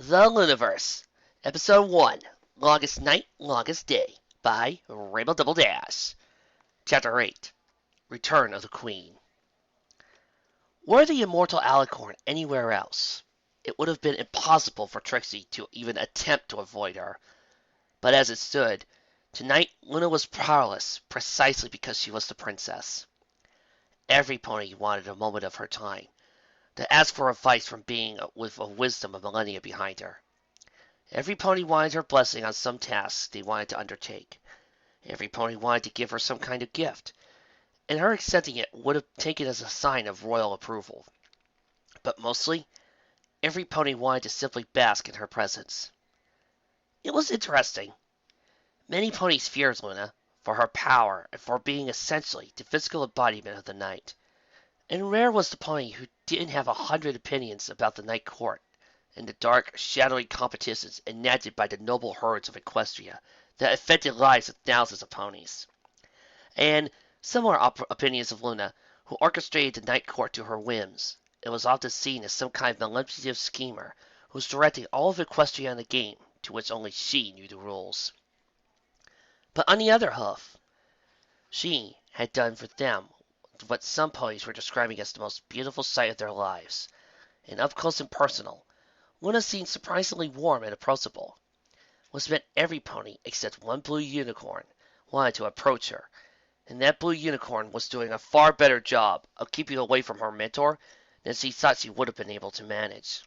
The Lunaverse, Episode 1, Longest Night, Longest Day, by Rainbow Double Dash. Chapter 8, Return of the Queen. Were the immortal Alicorn anywhere else, it would have been impossible for Trixie to even attempt to avoid her. But as it stood, tonight Luna was powerless precisely because she was the princess. Every pony wanted a moment of her time, to ask for advice from being with a wisdom of millennia behind her. Every pony wanted her blessing on some task they wanted to undertake. Every pony wanted to give her some kind of gift, and her accepting it would have taken as a sign of royal approval. But mostly, every pony wanted to simply bask in her presence. It was interesting. Many ponies feared Luna for her power and for being essentially the physical embodiment of the night, and rare was the pony who didn't have 100 opinions about the night court and the dark, shadowy competitions enacted by the noble herds of Equestria that affected lives of thousands of ponies. And similar opinions of Luna, who orchestrated the night court to her whims, and was often seen as some kind of manipulative schemer who was directing all of Equestria in a game to which only she knew the rules. But on the other hoof, she had done for them what some ponies were describing as the most beautiful sight of their lives, and up close and personal, Luna seemed surprisingly warm and approachable, which meant every pony except one blue unicorn wanted to approach her, and that blue unicorn was doing a far better job of keeping away from her mentor than she thought she would have been able to manage.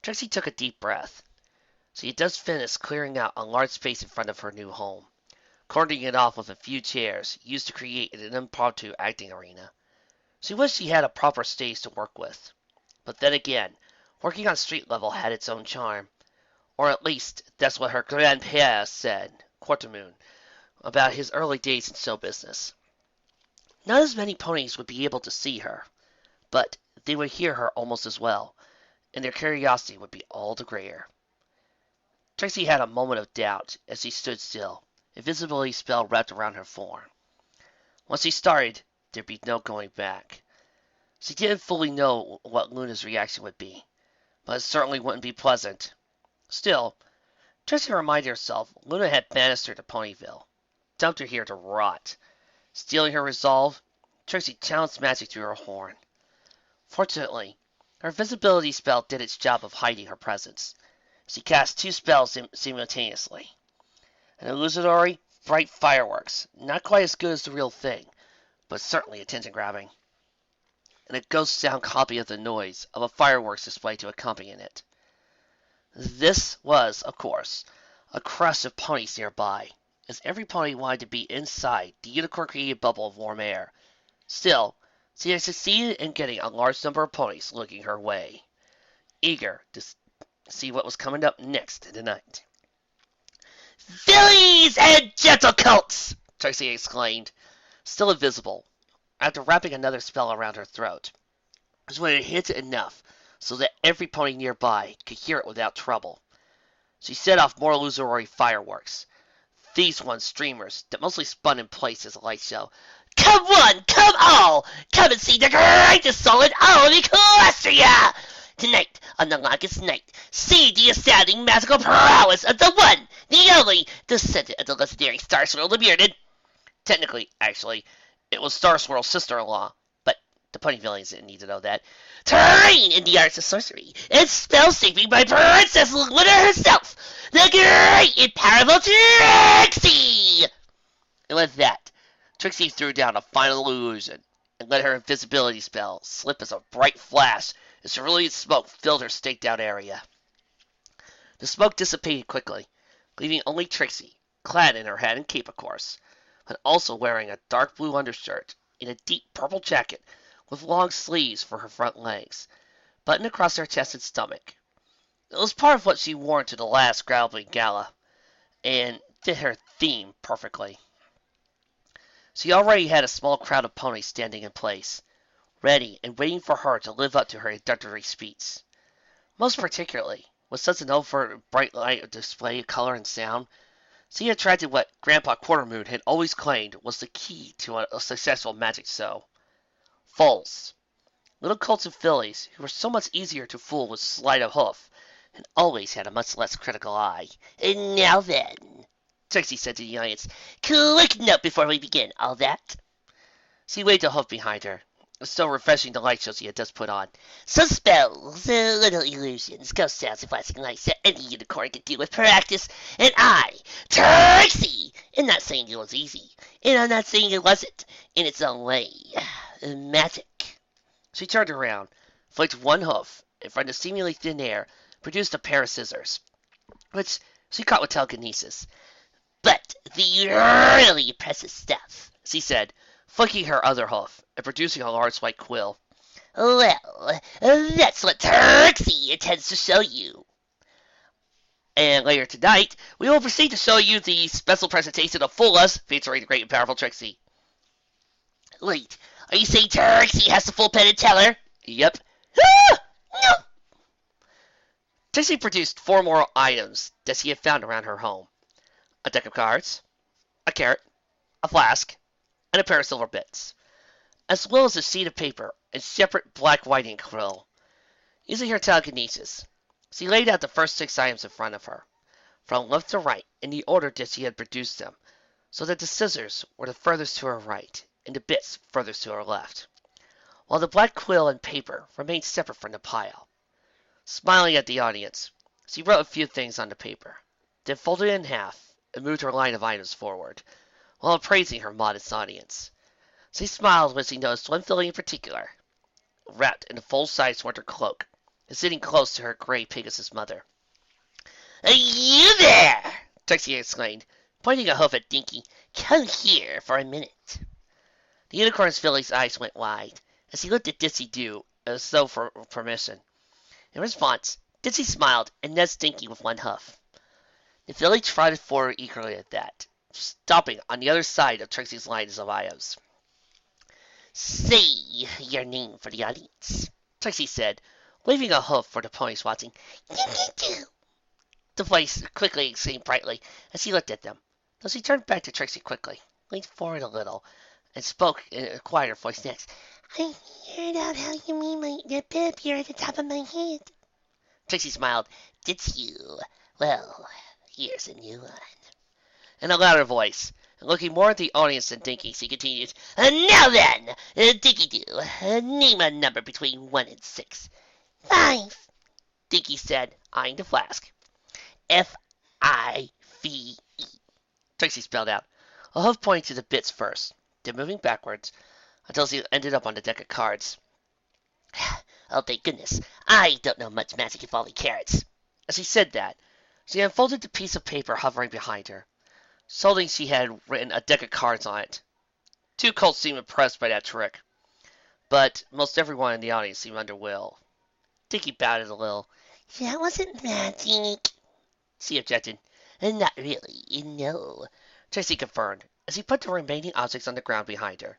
Trixie took a deep breath. She had just finished clearing out a large space in front of her new home, cordoning it off with a few chairs used to create an impromptu acting arena. She wished she had a proper stage to work with. But then again, working on street level had its own charm. Or at least, that's what her grandpère said, Quartermoon, about his early days in show business. Not as many ponies would be able to see her, but they would hear her almost as well, and their curiosity would be all the greater. Trixie had a moment of doubt as she stood still, invisibility spell wrapped around her form. Once she started, there'd be no going back. She didn't fully know what Luna's reaction would be, but it certainly wouldn't be pleasant. Still, Trixie reminded herself Luna had banished her to Ponyville, dumped her here to rot. Stealing her resolve, Trixie channeled magic through her horn. Fortunately, her visibility spell did its job of hiding her presence. She cast two spells simultaneously. An illusory, bright fireworks, not quite as good as the real thing, but certainly attention-grabbing, and a ghost sound copy of the noise of a fireworks display to accompany it. This was, of course, a crush of ponies nearby, as every pony wanted to be inside the unicorn-created bubble of warm air. Still, she had succeeded in getting a large number of ponies looking her way, eager to see what was coming up next in the night. "Fillies and gentle colts!" Trixie exclaimed, still invisible, after wrapping another spell around her throat. It was when it hit enough so that every pony nearby could hear it without trouble. She set off more illusory fireworks, these ones streamers that mostly spun in place as a light show. "Come one, come all! Come and see the greatest soul in all of Equestria! Tonight, on the longest night, see the astounding magical prowess of the one, the only, descendant of the legendary Star Swirl the Bearded." Technically, actually, it was Star Swirl's sister-in-law, but the pony villains didn't need to know that. "Trained in the arts of sorcery and spell-shaping by Princess Luna herself, the great and powerful Trixie!" And with that, Trixie threw down a final illusion and let her invisibility spell slip as a bright flash as cerulean smoke filled her staked-out area. The smoke dissipated quickly, leaving only Trixie, clad in her hat and cape, of course, but also wearing a dark blue undershirt and a deep purple jacket with long sleeves for her front legs, buttoned across her chest and stomach. It was part of what she wore to the last Growling Gala, and fit her theme perfectly. She already had a small crowd of ponies standing in place, ready and waiting for her to live up to her introductory speech. Most particularly, with such an overt bright light display of color and sound, she attracted what Grandpa Quartermoon had always claimed was the key to a successful magic show: foals. Little colts and fillies, who were so much easier to fool with sleight of hoof, and always had a much less critical eye. And now then, Trixie said to the audience, quick note before we begin, all that. She waved a hoof behind her. It was so refreshing the light show she had just put on. Some spells, little illusions, ghost sounds, and flashing lights that any unicorn could do with practice. And I, Trixie, am not saying it was easy. And I'm not saying it wasn't, in its own way. Magic. She turned around, flicked one hoof in front of seemingly thin air, produced a pair of scissors, which she caught with telekinesis. But the really impressive stuff, she said, flicking her other hoof and producing a large white quill. Well, that's what Trixie intends to show you. And later tonight, we will proceed to show you the special presentation of Full Us, featuring the great and powerful Trixie. Wait, are you saying Trixie has the full Penn and Teller? Yep. Ah! No! Trixie produced 4 more items that she had found around her home. A deck of cards, a carrot, a flask, and a pair of silver bits, as well as a sheet of paper and separate black whiting quill. Using her telekinesis, she laid out the first 6 items in front of her, from left to right in the order that she had produced them, so that the scissors were the furthest to her right and the bits furthest to her left, while the black quill and paper remained separate from the pile. Smiling at the audience, she wrote a few things on the paper, then folded it in half and moved her line of items forward, while appraising her modest audience. She smiled when she noticed one filly in particular, wrapped in a full-sized winter cloak, and sitting close to her gray Pegasus mother. You there! Trixie exclaimed, pointing a hoof at Dinky. Come here for a minute. The unicorn's filly's eyes went wide, as he looked at Ditsy Doo as though for permission. In response, Ditsy smiled and nudged Dinky with one hoof. The filly trotted forward eagerly at that, stopping on the other side of Trixie's lines of items. Say your name for the audience, Trixie said, waving a hoof for the ponies watching. The voice quickly exclaimed brightly as he looked at them, though she turned back to Trixie quickly, leaned forward a little, and spoke in a quieter voice next. I figured out how you mean the bit up here at the top of my head. Trixie smiled. It's you. Well, here's a new one. In a louder voice, and looking more at the audience than Dinky, she continued, Now then, Dinky Doo, name a number between 1 and 6. 5, Dinky said, eyeing the flask. F-I-V-E, Trixie spelled out. A hoof pointed to the bits first, then moving backwards until she ended up on the deck of cards. Oh, thank goodness, I don't know much magic involving carrots. As she said that, she unfolded the piece of paper hovering behind her, showing she had written a deck of cards on it. 2 colts seemed impressed by that trick, but most everyone in the audience seemed under will. Dinky bowed a little. That wasn't magic, she objected. Not really, no, Trixie confirmed, as he put the remaining objects on the ground behind her,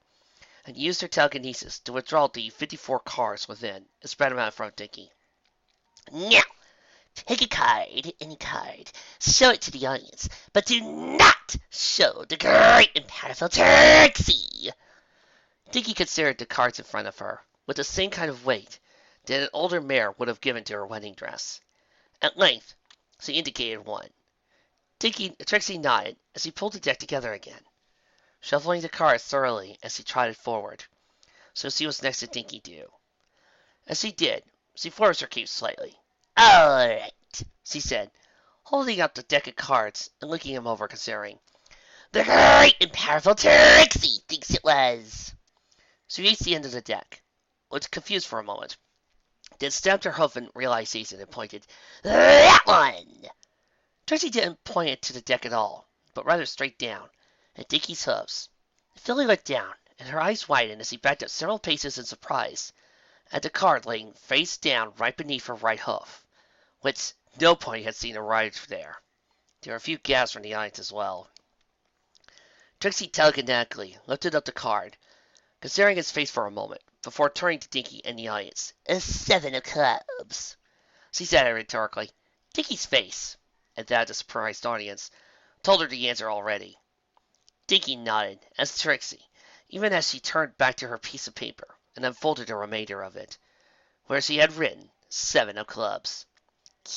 and used her telekinesis to withdraw the 54 cards within and spread them out in front of Dinky. Now, take a card, any card, show it to the audience, but do not show the great and powerful Trixie. Dinky considered the cards in front of her, with the same kind of weight that an older mare would have given to her wedding dress. At length, she indicated one. Trixie nodded as he pulled the deck together again, shuffling the cards thoroughly as he trotted forward, so she was next to Dinky Doo. As she did, she flourished her cape slightly. All right, she said, holding up the deck of cards and looking him over, considering. The great and powerful Trixie thinks it was. She reached the end of the deck, was confused for a moment, then stamped her hoof in realization and pointed. That one! Trixie didn't point it to the deck at all, but rather straight down, at Dinky's hoofs. The filly looked down, and her eyes widened as he backed up several paces in surprise at the card laying face down right beneath her right hoof, which no pony had seen arrive there. There were a few gasps from the audience as well. Trixie telekinetically lifted up the card, considering his face for a moment, before turning to Dinky and the audience. 7 of clubs, she said rhetorically. Dinky's face, at that of the surprised audience, told her the answer already. Dinky nodded, as Trixie, even as she turned back to her piece of paper and unfolded the remainder of it, where she had written 7 of clubs.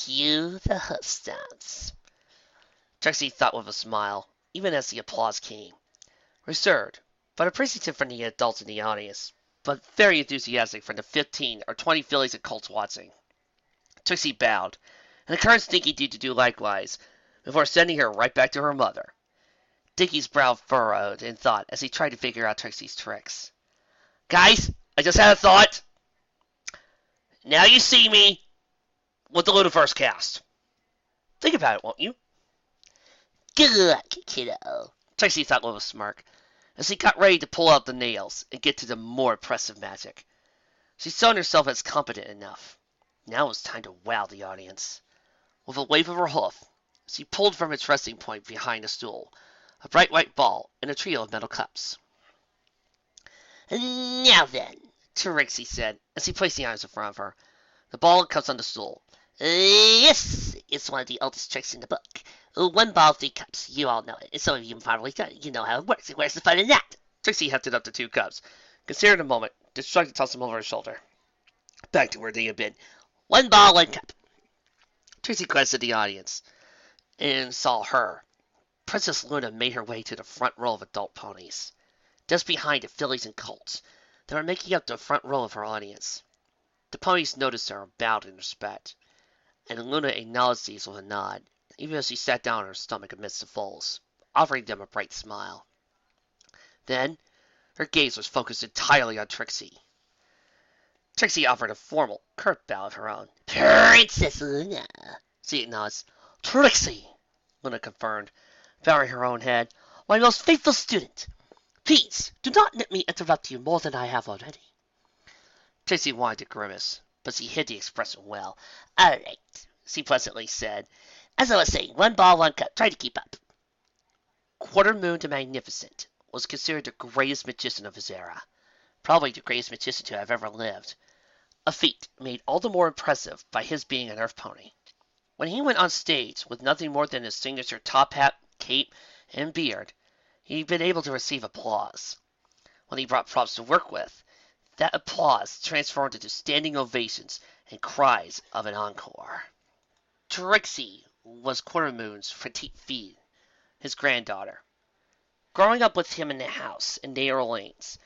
Cue the hoof stomps. Trixie thought with a smile, even as the applause came. Reserved, but appreciative from the adults in the audience, but very enthusiastic from the 15 or 20 fillies and colts watching. Trixie bowed, and encouraged Dinky Doo to do likewise, before sending her right back to her mother. Dinky's brow furrowed in thought as he tried to figure out Trixie's tricks. Guys, I just had a thought. Now you see me with the Lunaverse cast. Think about it, won't you? Good, kiddo, Trixie thought with a smirk, as he got ready to pull out the nails and get to the more impressive magic. She saw herself as competent enough. Now it was time to wow the audience. With a wave of her hoof, she pulled from its resting point behind a stool a bright white ball and a trio of metal cups. Now then, Trixie said, as he placed the items in front of her. The ball and cups on the stool. Yes, it's one of the oldest tricks in the book. 1 ball, 3 cups. You all know it. And some of you probably don't. You know how it works. Where's the fun in that? Trixie hefted up the 2 cups, considered a moment, then shrugged to toss them over her shoulder. Back to where they had been. 1 ball, 1 cup. Trixie glanced at the audience and saw her. Princess Luna made her way to the front row of adult ponies. Just behind the fillies and colts, they were making up the front row of her audience. The ponies noticed her and bowed in respect, and Luna acknowledged these with a nod, even as she sat down on her stomach amidst the foals, offering them a bright smile. Then, her gaze was focused entirely on Trixie. Trixie offered a formal, curt bow of her own. Princess Luna, she acknowledged. Trixie, Luna confirmed, bowing her own head. My most faithful student. Please, do not let me interrupt you more than I have already. Trixie wanted to grimace, but she hid the expression well. All right, she pleasantly said. As I was saying, 1 ball, 1 cup. Try to keep up. Quarter Moon the Magnificent was considered the greatest magician of his era. Probably the greatest magician to have ever lived. A feat made all the more impressive by his being an earth pony. When he went on stage with nothing more than his signature top hat, cape, and beard, he'd been able to receive applause. When he brought props to work with, that applause transformed into standing ovations and cries of an encore. Trixie was Quarter Moon's petite fille, his granddaughter. Growing up with him in the house in narrow lanes,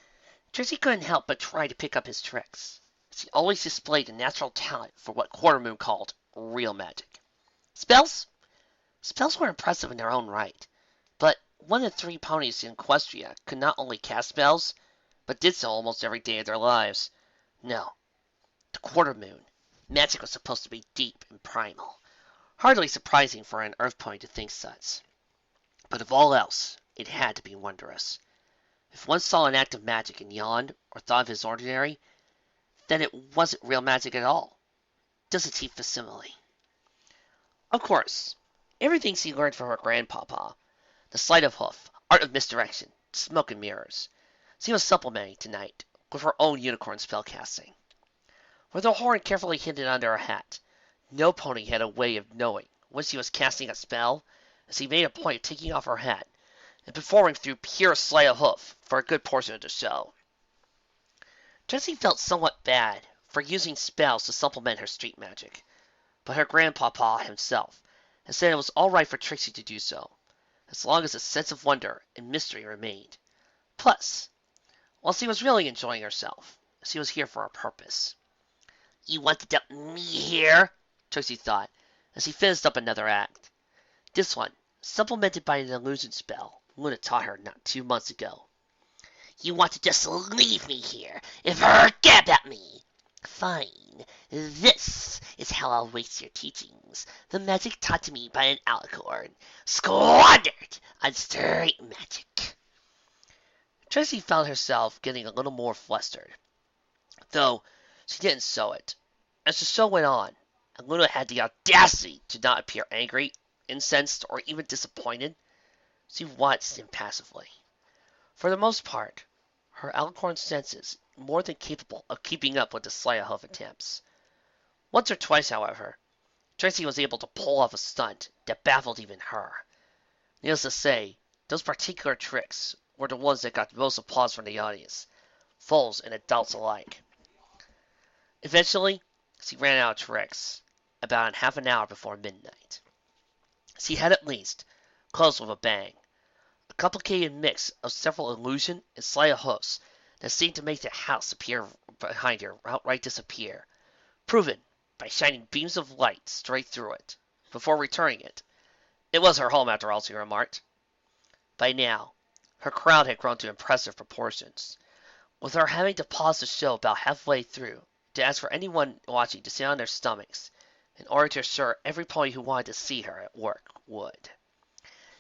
Trixie couldn't help but try to pick up his tricks. She always displayed a natural talent for what Quarter Moon called real magic. Spells? Spells were impressive in their own right, but 1 in 3 ponies in Equestria could not only cast spells, but did so almost every day of their lives. No, to Quarter Moon, magic was supposed to be deep and primal. Hardly surprising for an earth pony to think such. But of all else, it had to be wondrous. If one saw an act of magic and yawned, or thought of it as ordinary, then it wasn't real magic at all. Just a cheap facsimile. Of course, everything she learned from her grandpapa, the sleight of hoof, art of misdirection, smoke and mirrors, she was supplementing tonight with her own unicorn spellcasting. With her horn carefully hidden under her hat, no pony had a way of knowing when she was casting a spell, as she made a point of taking off her hat and performing through pure sleight of hoof for a good portion of the show. Trixie felt somewhat bad for using spells to supplement her street magic, but her grandpapa himself had said it was all right for Trixie to do so, as long as a sense of wonder and mystery remained. Plus, while she was really enjoying herself, she was here for a purpose. You want to dump me here? Trixie thought, as she finished up another act. This one, supplemented by an illusion spell Luna taught her not 2 months ago. You want to just leave me here and forget about me? Fine. This is how I'll waste your teachings. The magic taught to me by an alicorn, squandered on straight magic. Trixie found herself getting a little more flustered, though she didn't show it. As the show went on, and Luna had the audacity to not appear angry, incensed, or even disappointed, she watched impassively. For the most part, her alicorn senses more than capable of keeping up with the sleight of hoof attempts. Once or twice, however, Trixie was able to pull off a stunt that baffled even her. Needless to say, those particular tricks were the ones that got most applause from the audience, foals and adults alike. Eventually, she ran out of tricks, about half an hour before midnight. She had at least closed with a bang, a complicated mix of several illusion and sleight of hoofs that seemed to make the house appear behind her outright disappear, proven by shining beams of light straight through it, before returning it. It was her home after all, she remarked. By now, her crowd had grown to impressive proportions, with her having to pause the show about halfway through to ask for anyone watching to sit on their stomachs in order to assure every pony who wanted to see her at work would.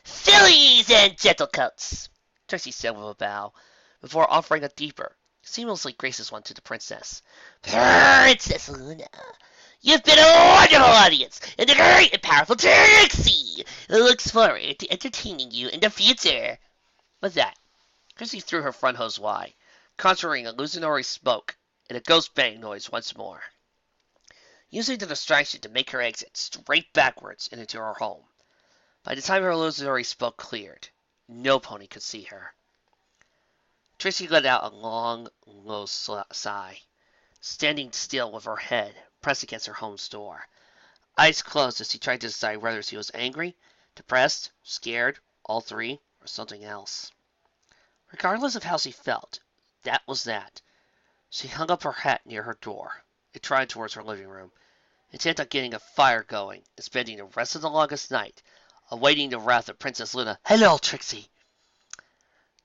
"Fillies and gentlecoats," Trixie said with a bow, before offering a deeper, seamlessly gracious one to the princess. "Princess Luna, you've been a wonderful audience, and the great and powerful Trixie looks forward to entertaining you in the future." With that, Trixie threw her front hose wide, conjuring illusionary smoke and a ghost bang noise once more, using the distraction to make her exit straight backwards and into her home. By the time her illusory smoke cleared, no pony could see her. Trixie let out a long, low sigh, standing still with her head pressed against her home's door, eyes closed as she tried to decide whether she was angry, depressed, scared, all three, or something else. Regardless of how she felt, that was that. She hung up her hat near her door and trotted towards her living room, intent on getting a fire going and spending the rest of the longest night awaiting the wrath of Princess Luna. "Hello, Trixie!"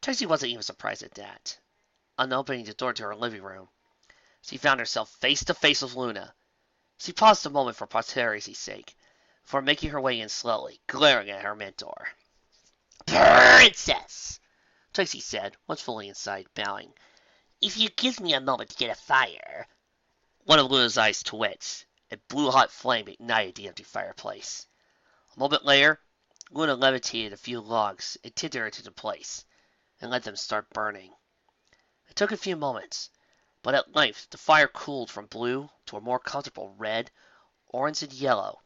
Trixie wasn't even surprised at that. On opening the door to her living room, she found herself face to face with Luna. She paused a moment for posterity's sake, before making her way in slowly, glaring at her mentor. "Princess," Trixie said, once fully inside, bowing, "if you give me a moment to get a fire—" One of Luna's eyes twitched, and blue-hot flame ignited the empty fireplace. A moment later, Luna levitated a few logs and tinted into place, and let them start burning. It took a few moments, but at length the fire cooled from blue to a more comfortable red, orange, and yellow,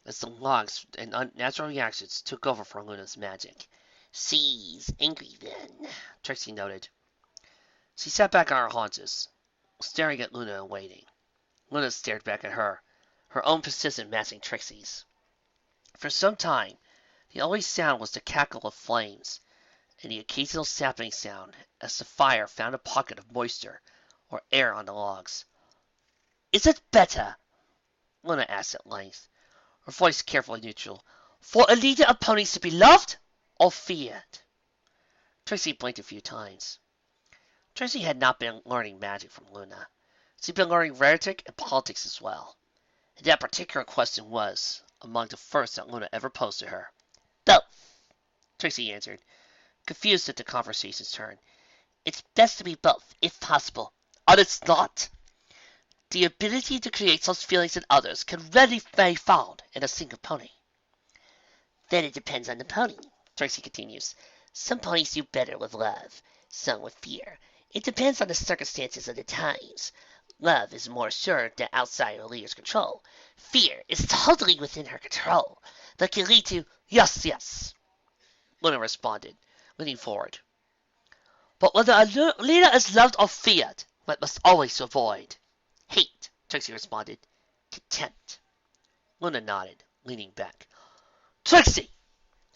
as the logs and unnatural reactions took over for Luna's magic. "She's angry then," Trixie noted. She sat back on her haunches, staring at Luna and waiting. Luna stared back at her, her own persistent matching Trixie's. For some time, the only sound was the cackle of flames, and the occasional sapping sound as the fire found a pocket of moisture or air on the logs. "Is it better," Luna asked at length, her voice carefully neutral, "for a leader of ponies to be loved or feared?" Trixie blinked a few times. Trixie had not been learning magic from Luna. She'd been learning rhetoric and politics as well, and that particular question was among the first that Luna ever posed to her. "Both," Trixie answered, confused at the conversation's turn. "It's best to be both, if possible. And it's not. The ability to create such feelings in others can rarely be found in a single pony." "Then it depends on the pony," Trixie continues. "Some ponies do better with love, some with fear. It depends on the circumstances of the times. Love is more sure than outside a leader's control. Fear is totally within her control, but can lead to—" "Yes, yes," Luna responded, leaning forward. "But whether a leader is loved or feared, one must always avoid." "Hate," Trixie responded. "Contempt." Luna nodded, leaning back. "Trixie,"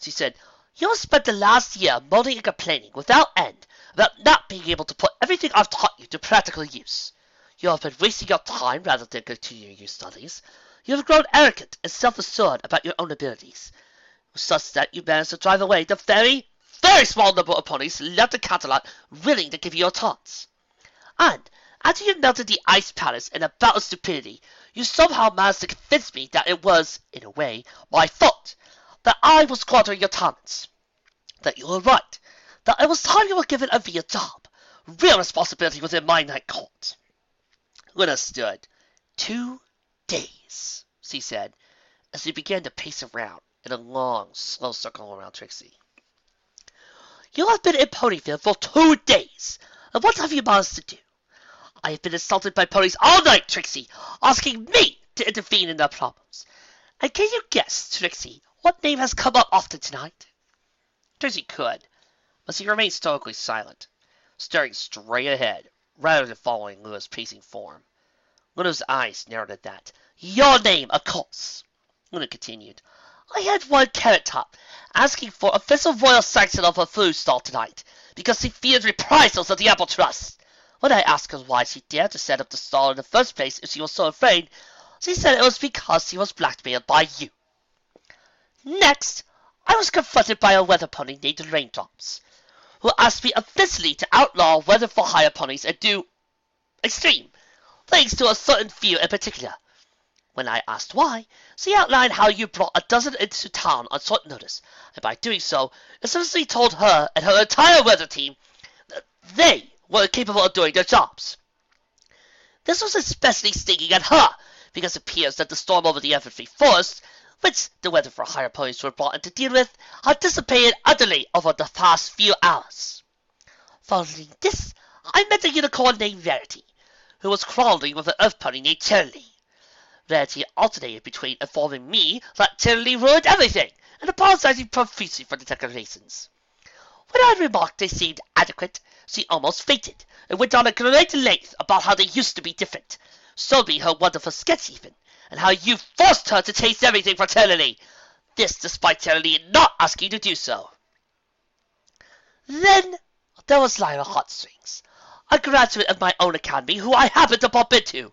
she said, "you have spent the last year moaning and complaining without end about not being able to put everything I've taught you to practical use. You have been wasting your time rather than continuing your studies. You have grown arrogant and self-assured about your own abilities, such that you managed to drive away the very, very small number of ponies left in Canterlot willing to give you your taunts. And, after you melted the ice palace in a bout of stupidity, you somehow managed to convince me that it was, in a way, my fault, that I was squandering your talents, that you were right, that it was time you were given a real job, real responsibility within my night court." Luna stood. 2 days, she said, as she began to pace around in a long, slow circle around Trixie. "You have been in Ponyville for 2 days, and what have you managed to do? I have been insulted by ponies all night, Trixie, asking me to intervene in their problems. And can you guess, Trixie, what name has come up often tonight?" Trixie could, but she remained stoically silent, staring straight ahead, rather than following Luna's pacing form. Luna's eyes narrowed at that. Your name, of course. Luna continued. I had one carrot top asking for official royal sanction of her food stall tonight because she feared reprisals of the Apple Trust. When I asked her why she dared to set up the stall in the first place if she was so afraid, she said it was because she was blackmailed by you. Next, I was confronted by a weather pony named Raindrops, who asked me officially to outlaw weather for hire ponies and do extreme things to a certain few in particular. When I asked why, she outlined how you brought a dozen into town on short notice, and by doing so, essentially told her and her entire weather team that they were incapable of doing their jobs. This was especially stinging at her, because it appears that the storm over the Infantry Forest, which the weather for hire ponies were brought in to deal with, had dissipated utterly over the past few hours. Following this, I met a unicorn named Rarity, who was crawling with an earth pony named Charlie. Rarity alternated between informing me that Charlie ruined everything and apologizing profusely for the decorations. When I remarked they seemed adequate, she almost fainted and went on a great length about how they used to be different, showed me her wonderful sketch even, and how you forced her to taste everything for Charlie. This despite Charlie not asking to do so. Then there was Lyra Hotstrings, a graduate of my own academy who I happened to bump into.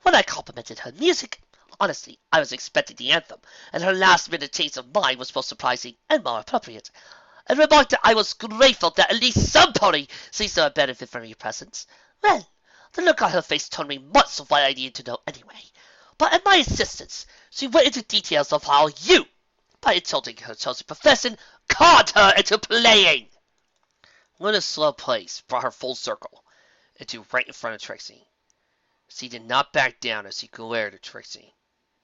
When I complimented her music, honestly, I was expecting the anthem, and her last-minute change of mind was both surprising and more appropriate, and remarked that I was grateful that at least some pony seems to have benefit from your presence. Well, the look on her face told me much of what I needed to know anyway, but at my insistence, she went into details of how you, by insulting her chosen profession, conned her into playing. Luna's slow pace brought her full circle, into right in front of Trixie. She did not back down as she glared at Trixie,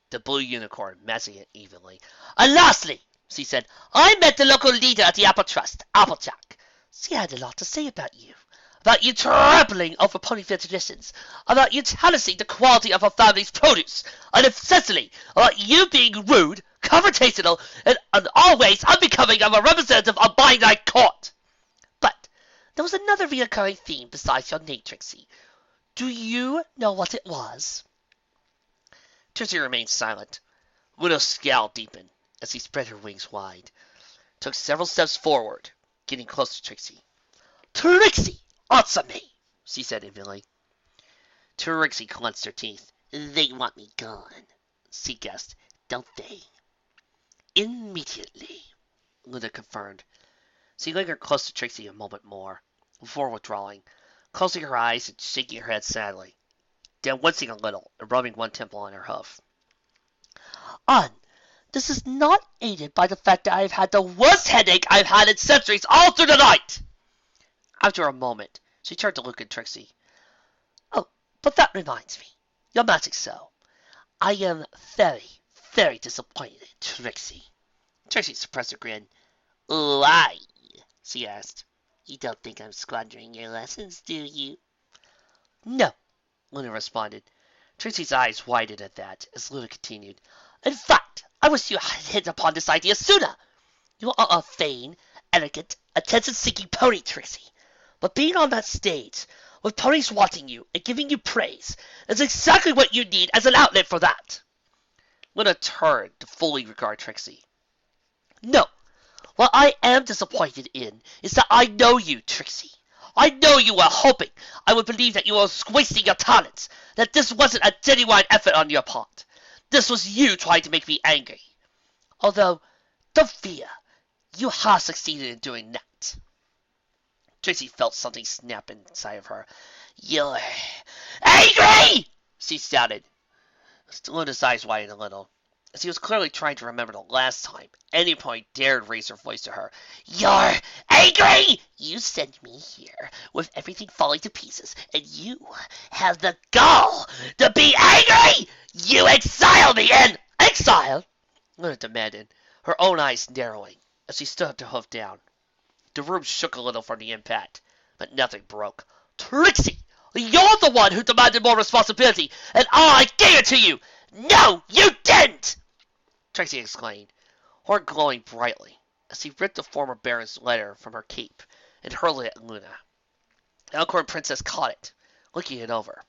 the blue unicorn matching it evenly. And lastly, she said, I met the local leader at the Apple Trust, Applejack. She had a lot to say about you trampling over ponyfield traditions, about you challenging the quality of her family's produce, and essentially about you being rude, confrontational, and always unbecoming of a representative of my night court. But there was another recurring theme besides your name, Trixie. Do you know what it was? Trixie remained silent. Luna's scowl deepened as he spread her wings wide, took several steps forward, getting close to Trixie. Trixie, answer me, she said evenly. Trixie clenched her teeth. They want me gone, she guessed, don't they? Immediately, Luna confirmed. She lingered close to Trixie a moment more, before withdrawing, closing her eyes and shaking her head sadly, then wincing a little and rubbing one temple on her hoof. This is not aided by the fact that I've had the worst headache I've had in centuries all through the night. After a moment, she turned to look at Trixie. Oh, but that reminds me. Your magic so. I am very, very disappointed, Trixie. Trixie suppressed a grin. Why? She asked. You don't think I'm squandering your lessons, do you? No, Luna responded. Trixie's eyes widened at that as Luna continued. In fact, I wish you had hit upon this idea sooner. You are a vain, elegant, attention-seeking pony, Trixie. But being on that stage, with ponies watching you and giving you praise, is exactly what you need as an outlet for that. Luna turned to fully regard Trixie. No, what I am disappointed in is that I know you, Trixie. I know you were hoping I would believe that you were wasting your talents, that this wasn't a genuine effort on your part. This was you trying to make me angry. Although, don't fear, you have succeeded in doing that. Trixie felt something snap inside of her. You're angry! She shouted. Luna's eyes widened a little, as he was clearly trying to remember the last time any point dared raise her voice to her. You're angry! You sent me here with everything falling to pieces, and you have the gall to be angry! You exile me in exile! Luna demanded, her own eyes narrowing, as she stood up to hoof down. The room shook a little from the impact, but nothing broke. Trixie, you're the one who demanded more responsibility, and I gave it to you! No, you didn't! Trixie exclaimed, her glowing brightly, as he ripped the former Baron's letter from her cape and hurled it at Luna. The Elkhorn Princess caught it, looking it over.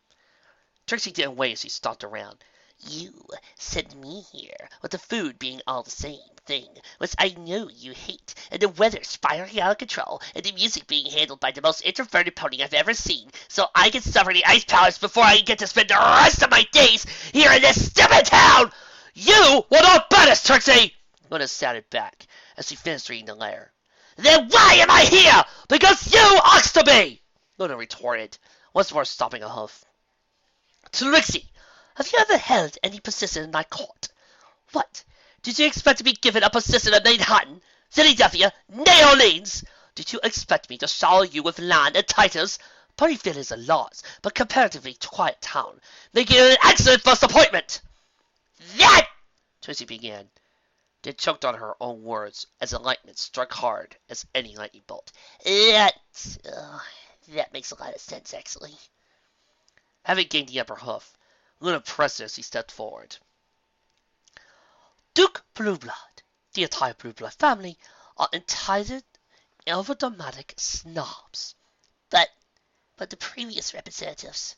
Trixie didn't wait as he stalked around. You sent me here, with the food being all the same thing, which I know you hate, and the weather spiraling out of control, and the music being handled by the most introverted pony I've ever seen, so I can suffer the ice powers before I get to spend the rest of my days here in this stupid town! You will not bet us, Trixie! Luna shouted back, as he finished reading the letter. Then why am I here? Because you asked to be! Luna retorted, once more stomping a hoof. Trixie, have you ever held any position in my court? What? Did you expect to be given a position in Manhattan, Philadelphia, New Orleans? Did you expect me to shower you with land and titles? Ponyville is a large but comparatively quiet town, making it an excellent first appointment. That, Trixie began, then choked on her own words as the lightning struck hard as any lightning bolt. That makes a lot of sense, actually. Having gained the upper hoof, Luna pressed it as he stepped forward. Duke Blueblood, the entire Blueblood family, are entitled overdramatic snobs. But the previous representatives,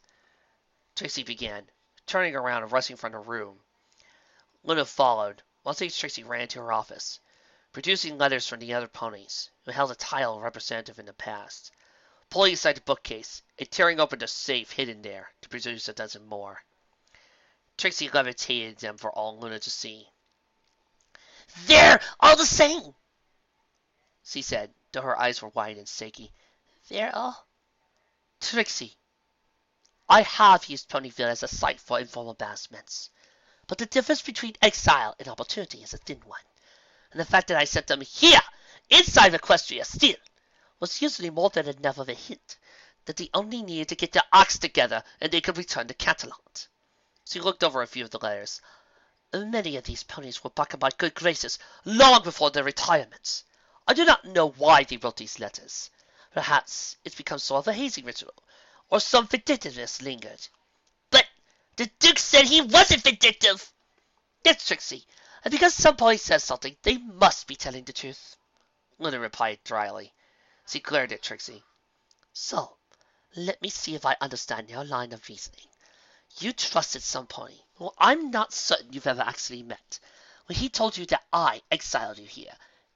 Trixie began, turning around and rushing from the room. Luna followed, once Trixie ran to her office, producing letters from the other ponies, who held a title of representative in the past, pulling aside the bookcase, and tearing open the safe hidden there to produce a dozen more. Trixie levitated them for all Luna to see. They're all the same, she said, though her eyes were wide and shaky. They're all... Trixie, I have used Ponyville as a site for informal basements, but the difference between exile and opportunity is a thin one, and the fact that I sent them here, inside Equestria still, was usually more than enough of a hint that they only needed to get their acts together and they could return to Catalant. She looked over a few of the letters. Many of these ponies were back in my good graces long before their retirements. I do not know why they wrote these letters. Perhaps it's become sort of a hazing ritual, or some vindictiveness lingered. But the Duke said he wasn't vindictive! That's Trixie, and because some pony says something, they must be telling the truth. Luna replied dryly. She glared at Trixie. So, let me see if I understand your line of reasoning. You trusted some pony, who I'm not certain you've ever actually met, when he told you that I exiled you here,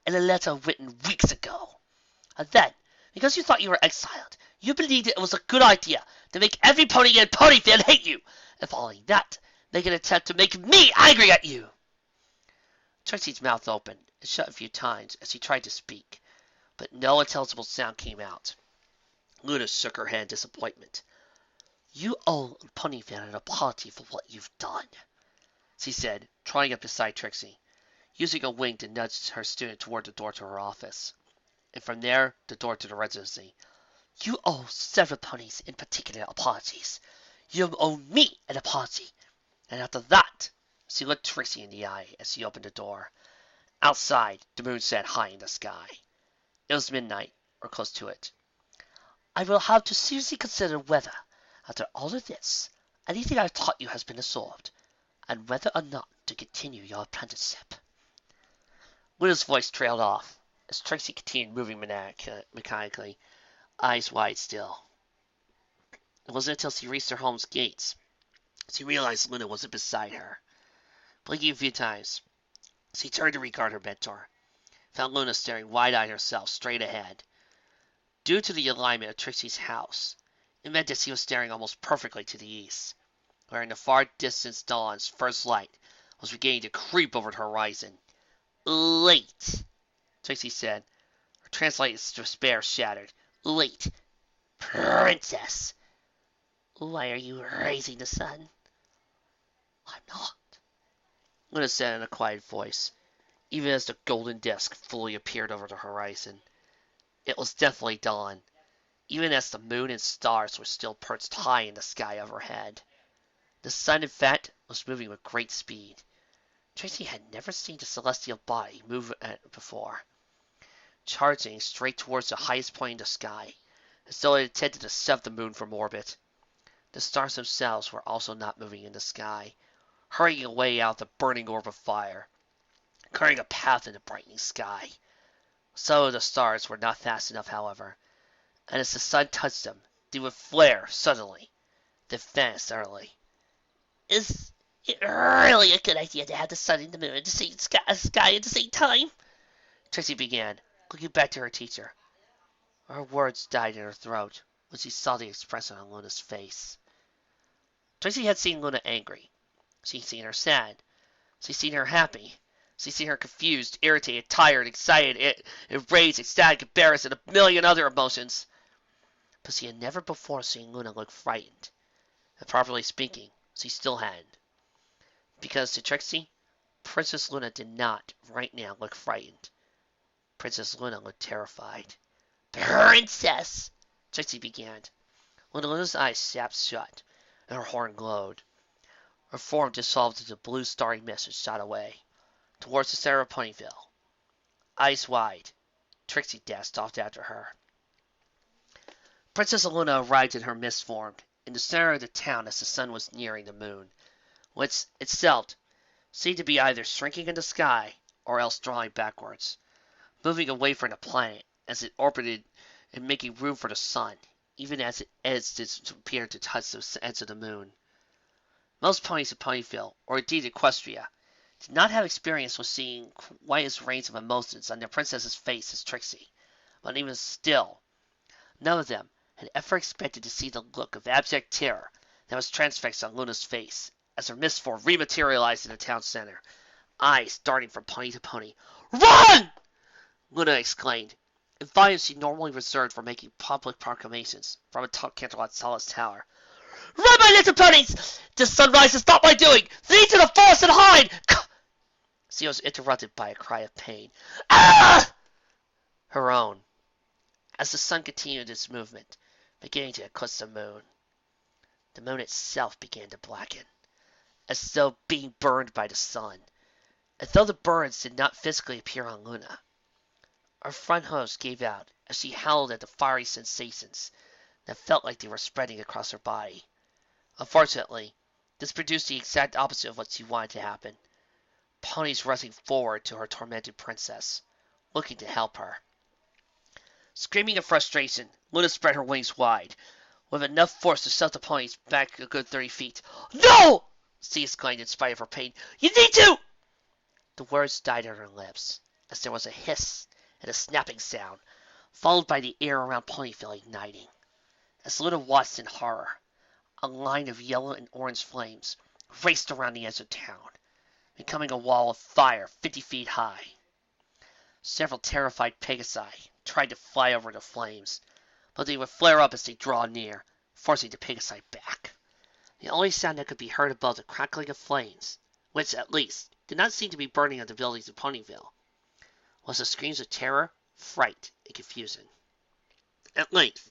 in a letter written weeks ago. And then, because you thought you were exiled, you believed it was a good idea to make every pony in Ponyville hate you, and following that, make an attempt to make me angry at you. Trixie's mouth opened and shut a few times as she tried to speak, but no intelligible sound came out. Luna shook her head in disappointment. You owe Ponyville an apology for what you've done, she said, trotting up beside Trixie, using a wink to nudge her student toward the door to her office, and from there the door to the residency. You owe several ponies in particular apologies. You owe me an apology. And after that, she looked Trixie in the eye as she opened the door. Outside, the moon sat high in the sky. It was midnight, or close to it. I will have to seriously consider whether, after all of this, anything I've taught you has been absorbed, and whether or not to continue your apprenticeship. Luna's voice trailed off, as Trixie continued moving mechanically, eyes wide still. It wasn't until she reached her home's gates she realized Luna wasn't beside her. Blinking a few times, she turned to regard her mentor, found Luna staring wide-eyed herself straight ahead. Due to the alignment of Trixie's house, it meant that she was staring almost perfectly to the east, where in the far distance dawn's first light was beginning to creep over the horizon. Late, Trixie said, her translated despair shattered. Late, princess. Why are you raising the sun? I'm not, Luna said in a quiet voice, even as the golden disk fully appeared over the horizon. It was definitely dawn, even as the moon and stars were still perched high in the sky overhead. The sun, in fact, was moving with great speed. Trixie had never seen the celestial body move before, charging straight towards the highest point in the sky, as though it intended to sever the moon from orbit. The stars themselves were also not moving in the sky, hurrying away out of the burning orb of fire, clearing a path in the brightening sky. Some of the stars were not fast enough, however, and as the sun touched them, they would flare suddenly, then vanish utterly. Is it really a good idea to have the sun and the moon in the same sky at the same time? Trixie began, looking back to her teacher. Her words died in her throat when she saw the expression on Luna's face. Trixie had seen Luna angry. She'd seen her sad. She'd seen her happy. She'd seen her confused, irritated, tired, excited, enraged, ecstatic, embarrassed, and a million other emotions. But she had never before seen Luna look frightened. And properly speaking, she still hadn't. Because to Trixie, Princess Luna did not, right now, look frightened. Princess Luna looked terrified. Princess! Trixie began. When Luna's eyes snapped shut, and her horn glowed, her form dissolved into blue starry mist and shot away, towards the center of Ponyville. Eyes wide, Trixie dashed off after her. Princess Luna arrived in her mist form, in the center of the town as the sun was nearing the moon, which itself seemed to be either shrinking in the sky or else drawing backwards, moving away from the planet as it orbited and making room for the sun, even as it edged its appeared to touch the edge of the moon. Most ponies in Ponyville, or indeed Equestria, did not have experience with seeing quite as range of emotions on their princess's face as Trixie, but even still, none of them had ever expected to see the look of abject terror that was transfixed on Luna's face as her mist form rematerialized in the town center, eyes darting from pony to pony. Run! Luna exclaimed, in volumes she normally reserved for making public proclamations from atop Canterlot Solace Tower. Run, my little ponies! The sunrise is not my doing! Flee to the forest and hide! She was interrupted by a cry of pain. Ah! Her own, as the sun continued its movement, beginning to eclipse the moon. The moon itself began to blacken, as though being burned by the sun, and though the burns did not physically appear on Luna. Her front hooves gave out as she howled at the fiery sensations that felt like they were spreading across her body. Unfortunately, this produced the exact opposite of what she wanted to happen. Ponies rushing forward to her tormented princess, looking to help her. Screaming in frustration, Luna spread her wings wide, with enough force to shove the ponies back a good 30 feet. No! She exclaimed in spite of her pain. You need to! The words died on her lips, as there was a hiss and a snapping sound, followed by the air around Ponyville igniting. As Luna watched in horror, a line of yellow and orange flames raced around the edge of town, becoming a wall of fire 50 feet high. Several terrified Pegasi tried to fly over the flames, but they would flare up as they draw near, forcing the Pegasi back. The only sound that could be heard above the crackling of flames, which, at least, did not seem to be burning on the buildings of Ponyville, was the screams of terror, fright, and confusion. At length,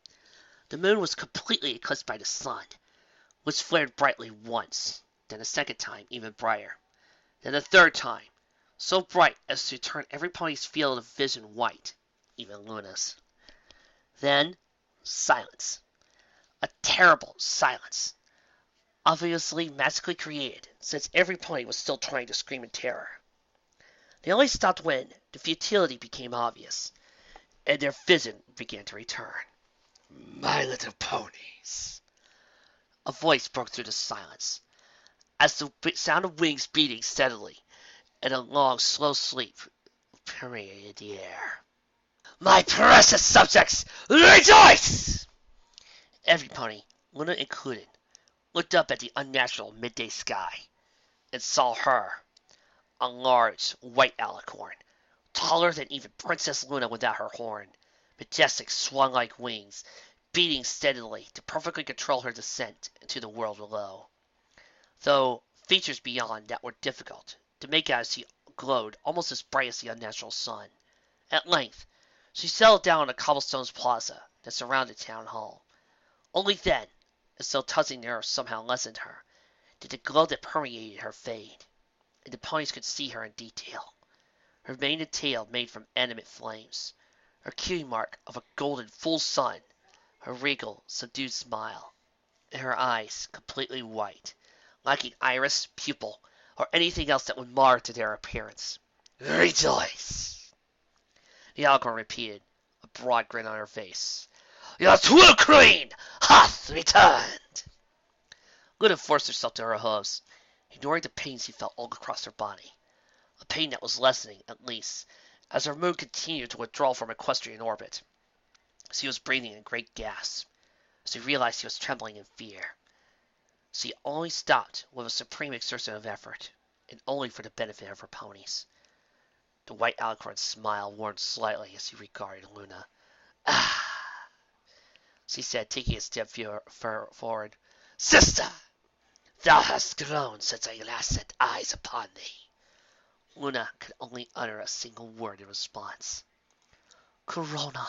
the moon was completely eclipsed by the sun, which flared brightly once, then a second time even brighter, then a third time, so bright as to turn every pony's field of vision white, even Luna's. Then, silence. A terrible silence, obviously magically created, since every pony was still trying to scream in terror. They only stopped when the futility became obvious, and their vision began to return. My little ponies. A voice broke through the silence, as the sound of wings beating steadily, and a long, slow sleep permeated the air. My precious subjects, rejoice! Every pony, Luna included, looked up at the unnatural midday sky, and saw her, a large, white alicorn, taller than even Princess Luna without her horn, majestic swan-like wings, beating steadily to perfectly control her descent into the world below. Though features beyond that were difficult to make out as she glowed almost as bright as the unnatural sun. At length, she settled down on the cobblestone plaza that surrounded Town Hall. Only then, as though touching the earth somehow lessened her, did the glow that permeated her fade, and the ponies could see her in detail. Her mane and tail made from animate flames, her cue mark of a golden full sun, her regal, subdued smile, and her eyes completely white, lacking iris, pupil, or anything else that would mar to their appearance. Rejoice! The alicorn repeated, a broad grin on her face. Your true queen hath returned! Luna forced herself to her hooves, ignoring the pains she felt all across her body. A pain that was lessening, at least, as her moon continued to withdraw from equestrian orbit. She was breathing in great gasps. She realized she was trembling in fear. She only stopped with a supreme exertion of effort, and only for the benefit of her ponies. The white alicorn's smile warmed slightly as he regarded Luna. "Ah!" she said, taking a step forward. "Sister! Thou hast grown since I last set eyes upon thee." Luna could only utter a single word in response. "Corona."